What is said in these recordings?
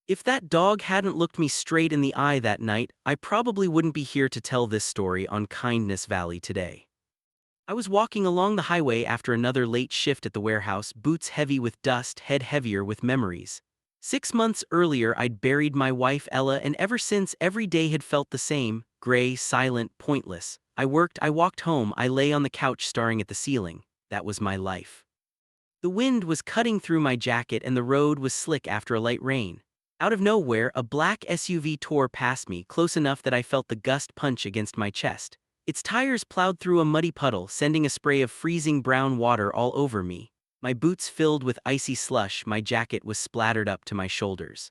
If that dog hadn't looked me straight in the eye that night, I probably wouldn't be here to tell this story on Kindness Valley today. I was walking along the highway after another late shift at the warehouse, boots heavy with dust, head heavier with memories. 6 months earlier, I'd buried my wife Ella, and ever since, every day had felt the same: gray, silent, pointless. I worked, I walked home, I lay on the couch staring at the ceiling. That was my life. The wind was cutting through my jacket and the road was slick after a light rain. Out of nowhere, a black SUV tore past me, close enough that I felt the gust punch against my chest. Its tires plowed through a muddy puddle, sending a spray of freezing brown water all over me. My boots filled with icy slush, my jacket was splattered up to my shoulders.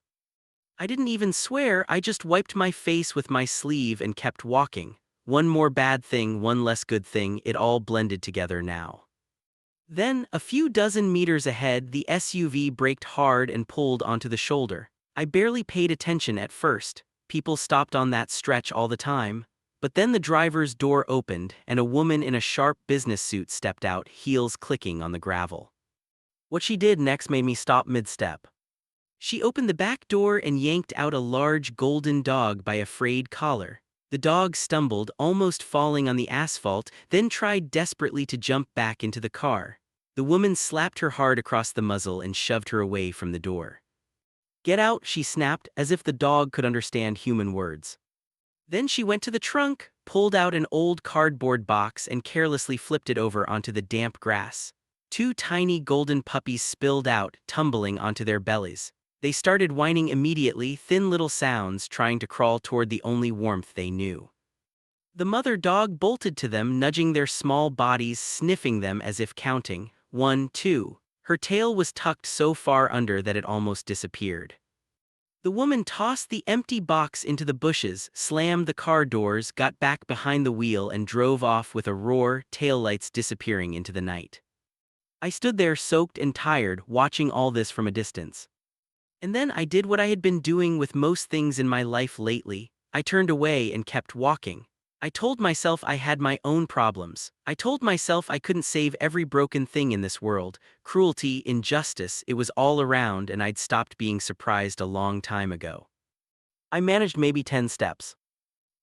I didn't even swear, I just wiped my face with my sleeve and kept walking. One more bad thing, one less good thing, it all blended together now. Then, a few dozen meters ahead, the SUV braked hard and pulled onto the shoulder. I barely paid attention at first. People stopped on that stretch all the time. But then the driver's door opened and a woman in a sharp business suit stepped out, heels clicking on the gravel. What she did next made me stop mid-step. She opened the back door and yanked out a large golden dog by a frayed collar. The dog stumbled, almost falling on the asphalt, then tried desperately to jump back into the car. The woman slapped her hard across the muzzle and shoved her away from the door. "Get out," she snapped, as if the dog could understand human words. Then she went to the trunk, pulled out an old cardboard box and carelessly flipped it over onto the damp grass. Two tiny golden puppies spilled out, tumbling onto their bellies. They started whining immediately, thin little sounds, trying to crawl toward the only warmth they knew. The mother dog bolted to them, nudging their small bodies, sniffing them as if counting. 1, 2. Her tail was tucked so far under that it almost disappeared. The woman tossed the empty box into the bushes, slammed the car doors, got back behind the wheel and drove off with a roar, taillights disappearing into the night. I stood there soaked and tired, watching all this from a distance. And then I did what I had been doing with most things in my life lately. I turned away and kept walking. I told myself I had my own problems. I told myself I couldn't save every broken thing in this world. Cruelty, injustice, it was all around, and I'd stopped being surprised a long time ago. I managed maybe 10 steps.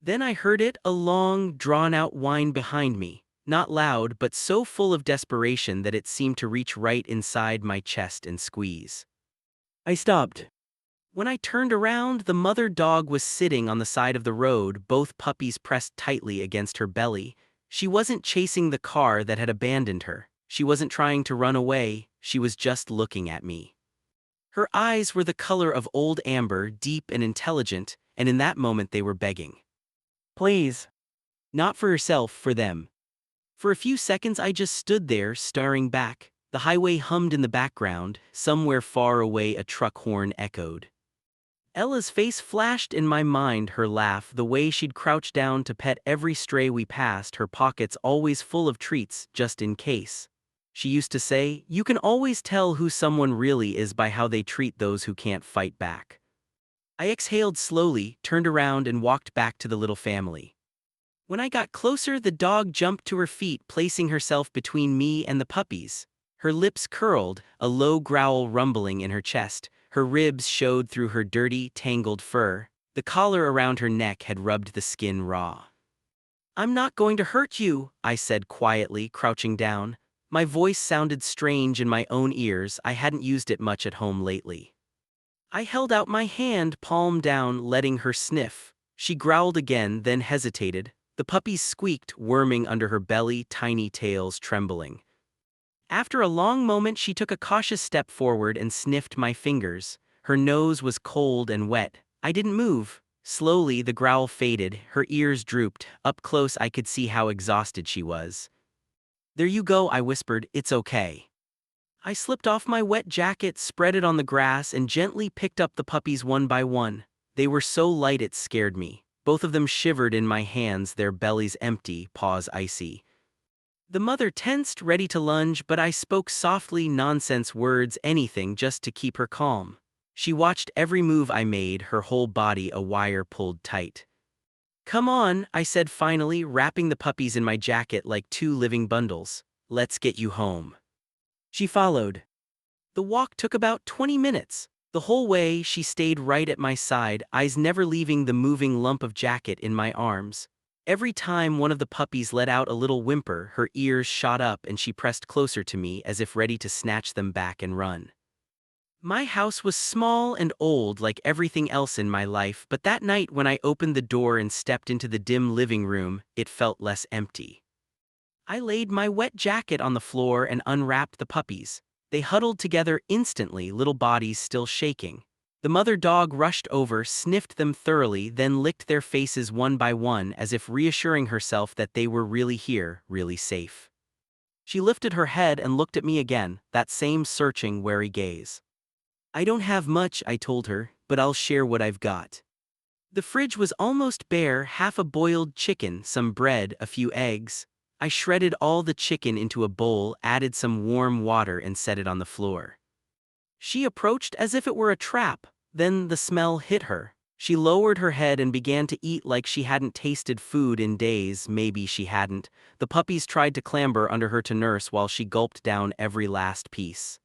Then I heard it, a long, drawn-out whine behind me. Not loud, but so full of desperation that it seemed to reach right inside my chest and squeeze. I stopped. When I turned around, the mother dog was sitting on the side of the road, both puppies pressed tightly against her belly. She wasn't chasing the car that had abandoned her. She wasn't trying to run away, she was just looking at me. Her eyes were the color of old amber, deep and intelligent, and in that moment they were begging. "Please." Not for herself, for them. For a few seconds I just stood there, staring back. The highway hummed in the background, somewhere far away a truck horn echoed. Ella's face flashed in my mind, her laugh, the way she'd crouch down to pet every stray we passed, her pockets always full of treats, just in case. She used to say, "You can always tell who someone really is by how they treat those who can't fight back." I exhaled slowly, turned around and walked back to the little family. When I got closer, the dog jumped to her feet, placing herself between me and the puppies. Her lips curled, a low growl rumbling in her chest. Her ribs showed through her dirty, tangled fur. The collar around her neck had rubbed the skin raw. "I'm not going to hurt you," I said quietly, crouching down. My voice sounded strange in my own ears. I hadn't used it much at home lately. I held out my hand, palm down, letting her sniff. She growled again, then hesitated. The puppies squeaked, worming under her belly, tiny tails trembling. After a long moment, she took a cautious step forward and sniffed my fingers. Her nose was cold and wet. I didn't move. Slowly, the growl faded, her ears drooped. Up close, I could see how exhausted she was. "There you go," I whispered, "it's okay." I slipped off my wet jacket, spread it on the grass, and gently picked up the puppies one by one. They were so light it scared me. Both of them shivered in my hands, their bellies empty, paws icy. The mother tensed, ready to lunge, but I spoke softly, nonsense words, anything just to keep her calm. She watched every move I made, her whole body a wire pulled tight. "Come on," I said finally, wrapping the puppies in my jacket like two living bundles. "Let's get you home." She followed. The walk took about 20 minutes. The whole way, she stayed right at my side, eyes never leaving the moving lump of jacket in my arms. Every time one of the puppies let out a little whimper, her ears shot up and she pressed closer to me as if ready to snatch them back and run. My house was small and old like everything else in my life, but that night when I opened the door and stepped into the dim living room, it felt less empty. I laid my wet jacket on the floor and unwrapped the puppies. They huddled together instantly, little bodies still shaking. The mother dog rushed over, sniffed them thoroughly, then licked their faces one by one as if reassuring herself that they were really here, really safe. She lifted her head and looked at me again, that same searching, wary gaze. "I don't have much," I told her, "but I'll share what I've got." The fridge was almost bare, half a boiled chicken, some bread, a few eggs. I shredded all the chicken into a bowl, added some warm water and set it on the floor. She approached as if it were a trap, then the smell hit her. She lowered her head and began to eat like she hadn't tasted food in days. Maybe she hadn't. The puppies tried to clamber under her to nurse while she gulped down every last piece.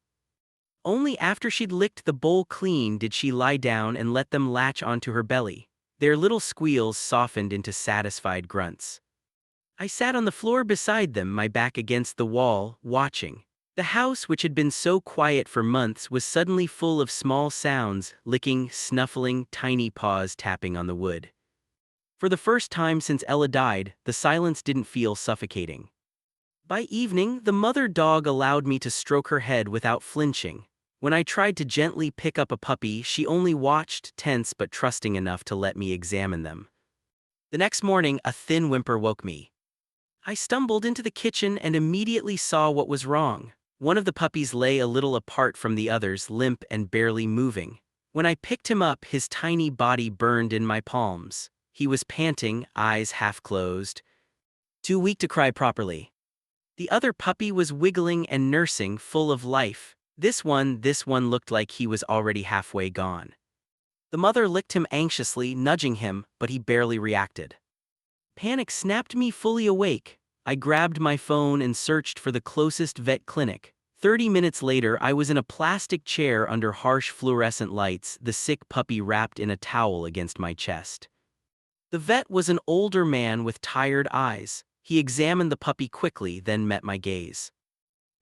Only after she'd licked the bowl clean did she lie down and let them latch onto her belly. Their little squeals softened into satisfied grunts. I sat on the floor beside them, my back against the wall, watching. The house, which had been so quiet for months, was suddenly full of small sounds, licking, snuffling, tiny paws tapping on the wood. For the first time since Ella died, the silence didn't feel suffocating. By evening, the mother dog allowed me to stroke her head without flinching. When I tried to gently pick up a puppy, she only watched, tense but trusting enough to let me examine them. The next morning, a thin whimper woke me. I stumbled into the kitchen and immediately saw what was wrong. One of the puppies lay a little apart from the others, limp and barely moving. When I picked him up, his tiny body burned in my palms. He was panting, eyes half closed, too weak to cry properly. The other puppy was wiggling and nursing, full of life. This one looked like he was already halfway gone. The mother licked him anxiously, nudging him, but he barely reacted. Panic snapped me fully awake. I grabbed my phone and searched for the closest vet clinic. 30 minutes later, I was in a plastic chair under harsh fluorescent lights, the sick puppy wrapped in a towel against my chest. The vet was an older man with tired eyes. He examined the puppy quickly, then met my gaze.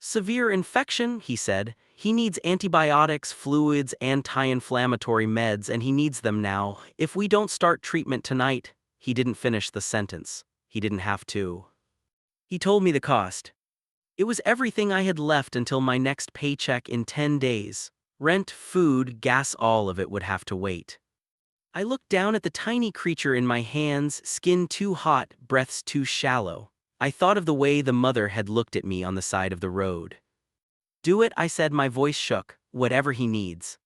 "Severe infection," he said. "He needs antibiotics, fluids, anti-inflammatory meds, and he needs them now. If we don't start treatment tonight..." He didn't finish the sentence. He didn't have to. He told me the cost. It was everything I had left until my next paycheck in 10 days. Rent, food, gas, all of it would have to wait. I looked down at the tiny creature in my hands, skin too hot, breaths too shallow. I thought of the way the mother had looked at me on the side of the road. "Do it," I said, my voice shook. "Whatever he needs."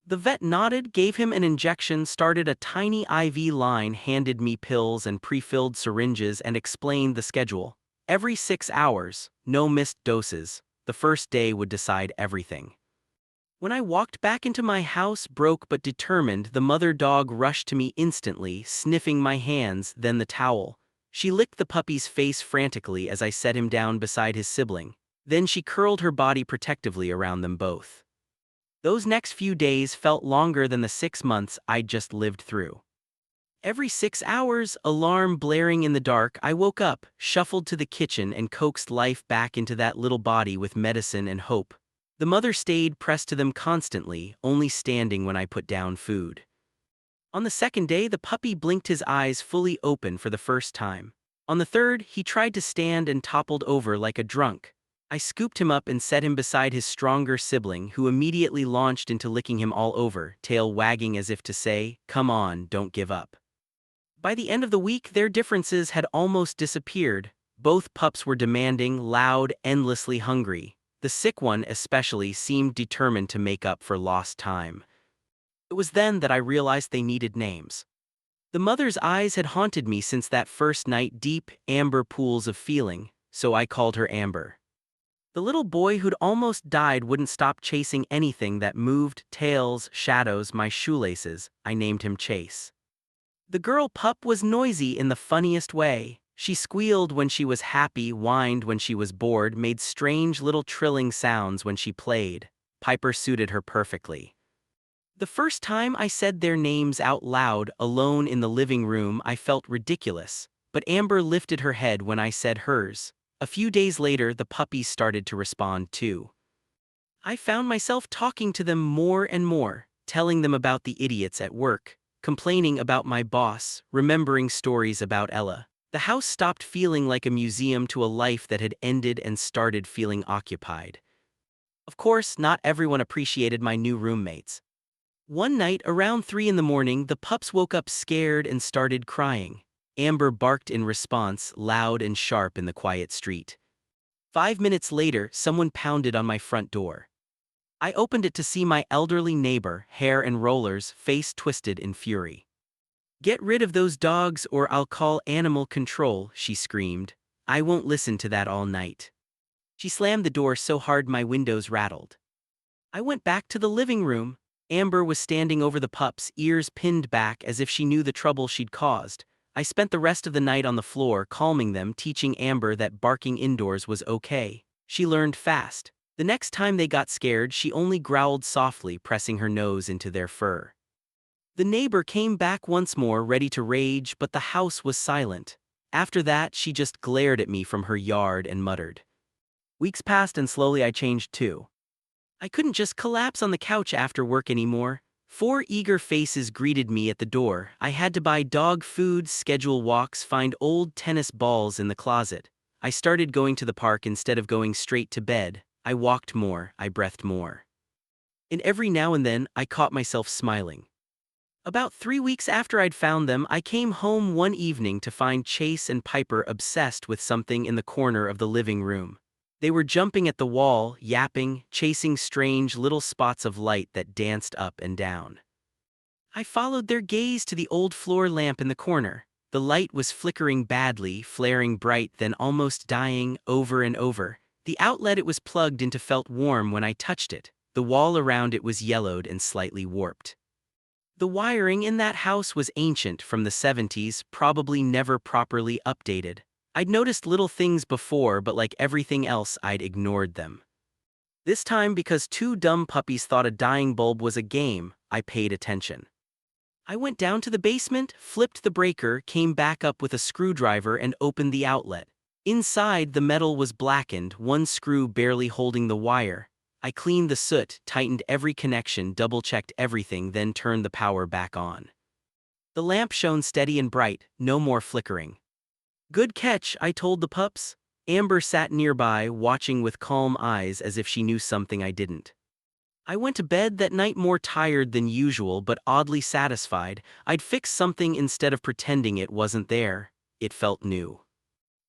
The vet nodded, gave him an injection, started a tiny IV line, handed me pills and pre-filled syringes, and explained the schedule. Every 6 hours, no missed doses. The first day would decide everything. When I walked back into my house, broke but determined, the mother dog rushed to me instantly, sniffing my hands, then the towel. She licked the puppy's face frantically as I set him down beside his sibling. Then she curled her body protectively around them both. Those next few days felt longer than the 6 months I'd just lived through. Every 6 hours, alarm blaring in the dark, I woke up, shuffled to the kitchen, and coaxed life back into that little body with medicine and hope. The mother stayed pressed to them constantly, only standing when I put down food. On the second day, the puppy blinked his eyes fully open for the first time. On the third, he tried to stand and toppled over like a drunk. I scooped him up and set him beside his stronger sibling, who immediately launched into licking him all over, tail wagging as if to say, "Come on, don't give up." By the end of the week, their differences had almost disappeared. Both pups were demanding, loud, endlessly hungry. The sick one especially seemed determined to make up for lost time. It was then that I realized they needed names. The mother's eyes had haunted me since that first night, deep, amber pools of feeling, so I called her Amber. The little boy who'd almost died wouldn't stop chasing anything that moved, tails, shadows, my shoelaces. I named him Chase. The girl pup was noisy in the funniest way. She squealed when she was happy, whined when she was bored, made strange little trilling sounds when she played. Piper suited her perfectly. The first time I said their names out loud, alone in the living room, I felt ridiculous, but Amber lifted her head when I said hers. A few days later, the puppies started to respond too. I found myself talking to them more and more, telling them about the idiots at work, complaining about my boss, remembering stories about Ella. The house stopped feeling like a museum to a life that had ended and started feeling occupied. Of course, not everyone appreciated my new roommates. One night, around 3 in the morning, the pups woke up scared and started crying. Amber barked in response, loud and sharp in the quiet street. 5 minutes later, someone pounded on my front door. I opened it to see my elderly neighbor, hair and rollers, face twisted in fury. "Get rid of those dogs or I'll call animal control," she screamed. "I won't listen to that all night." She slammed the door so hard my windows rattled. I went back to the living room. Amber was standing over the pups, ears pinned back as if she knew the trouble she'd caused. I spent the rest of the night on the floor calming them, teaching Amber that barking indoors was okay. She learned fast. The next time they got scared, she only growled softly, pressing her nose into their fur. The neighbor came back once more, ready to rage, but the house was silent. After that, she just glared at me from her yard and muttered. Weeks passed and slowly I changed too. I couldn't just collapse on the couch after work anymore. 4 eager faces greeted me at the door. I had to buy dog food, schedule walks, find old tennis balls in the closet. I started going to the park instead of going straight to bed. I walked more, I breathed more. And every now and then, I caught myself smiling. About 3 weeks after I'd found them, I came home one evening to find Chase and Piper obsessed with something in the corner of the living room. They were jumping at the wall, yapping, chasing strange little spots of light that danced up and down. I followed their gaze to the old floor lamp in the corner. The light was flickering badly, flaring bright, then almost dying, over and over. The outlet it was plugged into felt warm when I touched it. The wall around it was yellowed and slightly warped. The wiring in that house was ancient, from the 70s, probably never properly updated. I'd noticed little things before, but like everything else, I'd ignored them. This time, because 2 dumb puppies thought a dying bulb was a game, I paid attention. I went down to the basement, flipped the breaker, came back up with a screwdriver and opened the outlet. Inside, the metal was blackened, one screw barely holding the wire. I cleaned the soot, tightened every connection, double-checked everything, then turned the power back on. The lamp shone steady and bright, no more flickering. "Good catch," I told the pups. Amber sat nearby, watching with calm eyes as if she knew something I didn't. I went to bed that night more tired than usual but oddly satisfied. I'd fixed something instead of pretending it wasn't there. It felt new.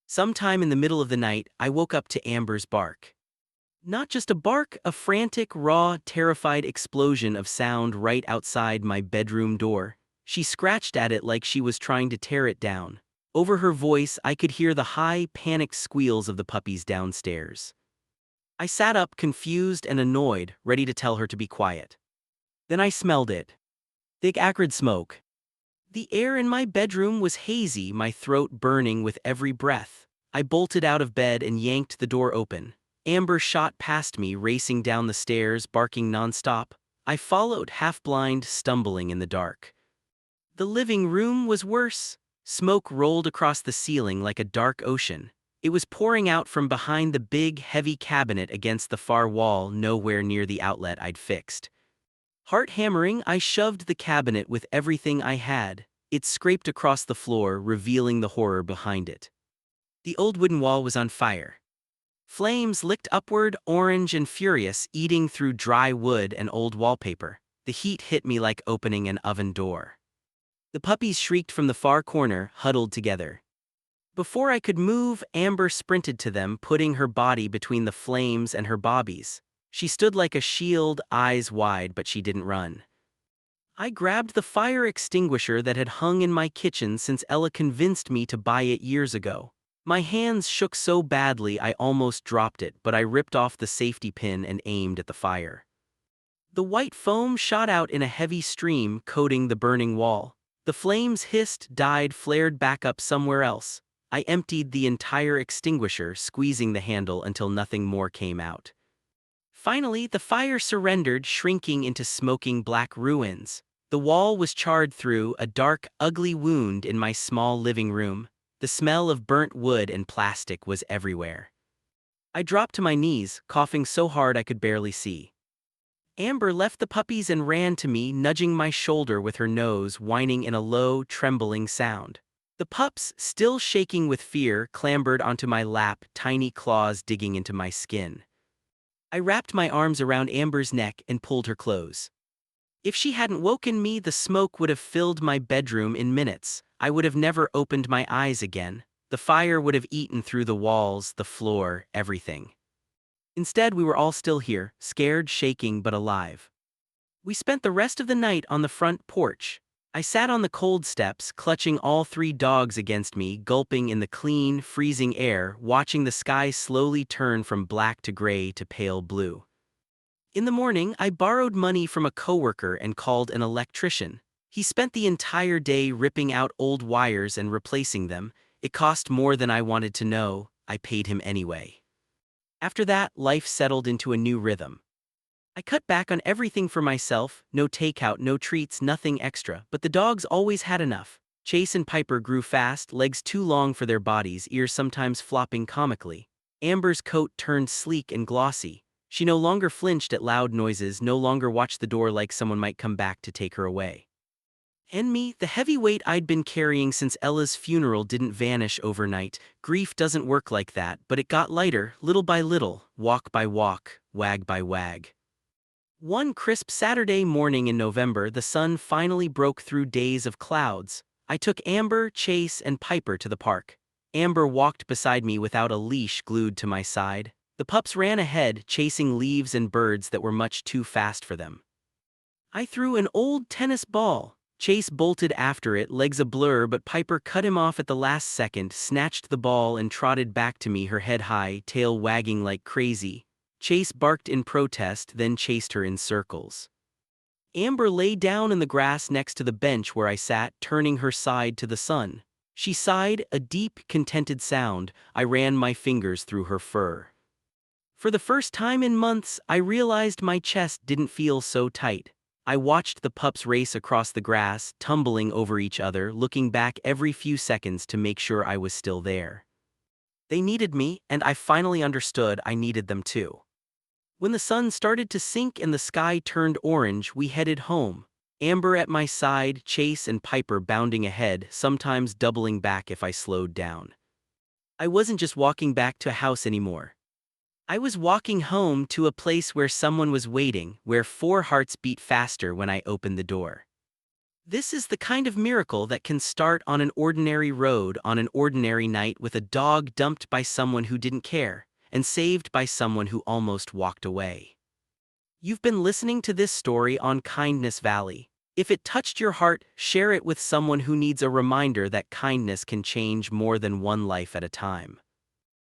Sometime in the middle of the night, I woke up to Amber's bark. Not just a bark, a frantic, raw, terrified explosion of sound right outside my bedroom door. She scratched at it like she was trying to tear it down. Over her voice, I could hear the high, panicked squeals of the puppies downstairs. I sat up, confused and annoyed, ready to tell her to be quiet. Then I smelled it. Thick, acrid smoke. The air in my bedroom was hazy, my throat burning with every breath. I bolted out of bed and yanked the door open. Amber shot past me, racing down the stairs, barking nonstop. I followed, half-blind, stumbling in the dark. The living room was worse. Smoke rolled across the ceiling like a dark ocean. It was pouring out from behind the big, heavy cabinet against the far wall, nowhere near the outlet I'd fixed. Heart hammering, I shoved the cabinet with everything I had. It scraped across the floor, revealing the horror behind it. The old wooden wall was on fire. Flames licked upward, orange and furious, eating through dry wood and old wallpaper. The heat hit me like opening an oven door. The puppies shrieked from the far corner, huddled together. Before I could move, Amber sprinted to them, putting her body between the flames and her bobbies. She stood like a shield, eyes wide, but she didn't run. I grabbed the fire extinguisher that had hung in my kitchen since Ella convinced me to buy it years ago. My hands shook so badly I almost dropped it, but I ripped off the safety pin and aimed at the fire. The white foam shot out in a heavy stream, coating the burning wall. The flames hissed, died, flared back up somewhere else. I emptied the entire extinguisher, squeezing the handle until nothing more came out. Finally, the fire surrendered, shrinking into smoking black ruins. The wall was charred through, a dark, ugly wound in my small living room. The smell of burnt wood and plastic was everywhere. I dropped to my knees, coughing so hard I could barely see. Amber left the puppies and ran to me, nudging my shoulder with her nose, whining in a low, trembling sound. The pups, still shaking with fear, clambered onto my lap, tiny claws digging into my skin. I wrapped my arms around Amber's neck and pulled her close. If she hadn't woken me, the smoke would have filled my bedroom in minutes. I would have never opened my eyes again. The fire would have eaten through the walls, the floor, everything. Instead, we were all still here, scared, shaking, but alive. We spent the rest of the night on the front porch. I sat on the cold steps, clutching all 3 dogs against me, gulping in the clean, freezing air, watching the sky slowly turn from black to gray to pale blue. In the morning, I borrowed money from a coworker and called an electrician. He spent the entire day ripping out old wires and replacing them. It cost more than I wanted to know. I paid him anyway. After that, life settled into a new rhythm. I cut back on everything for myself, no takeout, no treats, nothing extra, but the dogs always had enough. Chase and Piper grew fast, legs too long for their bodies, ears sometimes flopping comically. Amber's coat turned sleek and glossy. She no longer flinched at loud noises, no longer watched the door like someone might come back to take her away. And me, the heavy weight I'd been carrying since Ella's funeral didn't vanish overnight. Grief doesn't work like that, but it got lighter, little by little, walk by walk, wag by wag. One crisp Saturday morning in November, the sun finally broke through days of clouds. I took Amber, Chase, and Piper to the park. Amber walked beside me without a leash glued to my side. The pups ran ahead, chasing leaves and birds that were much too fast for them. I threw an old tennis ball. Chase bolted after it, legs a blur, but Piper cut him off at the last second, snatched the ball and trotted back to me, her head high, tail wagging like crazy. Chase barked in protest, then chased her in circles. Amber lay down in the grass next to the bench where I sat, turning her side to the sun. She sighed, a deep, contented sound. I ran my fingers through her fur. For the first time in months, I realized my chest didn't feel so tight. I watched the pups race across the grass, tumbling over each other, looking back every few seconds to make sure I was still there. They needed me, and I finally understood I needed them too. When the sun started to sink and the sky turned orange, we headed home. Amber at my side, Chase and Piper bounding ahead, sometimes doubling back if I slowed down. I wasn't just walking back to a house anymore. I was walking home to a place where someone was waiting, where 4 hearts beat faster when I opened the door. This is the kind of miracle that can start on an ordinary road on an ordinary night, with a dog dumped by someone who didn't care, and saved by someone who almost walked away. You've been listening to this story on Kindness Valley. If it touched your heart, share it with someone who needs a reminder that kindness can change more than one life at a time.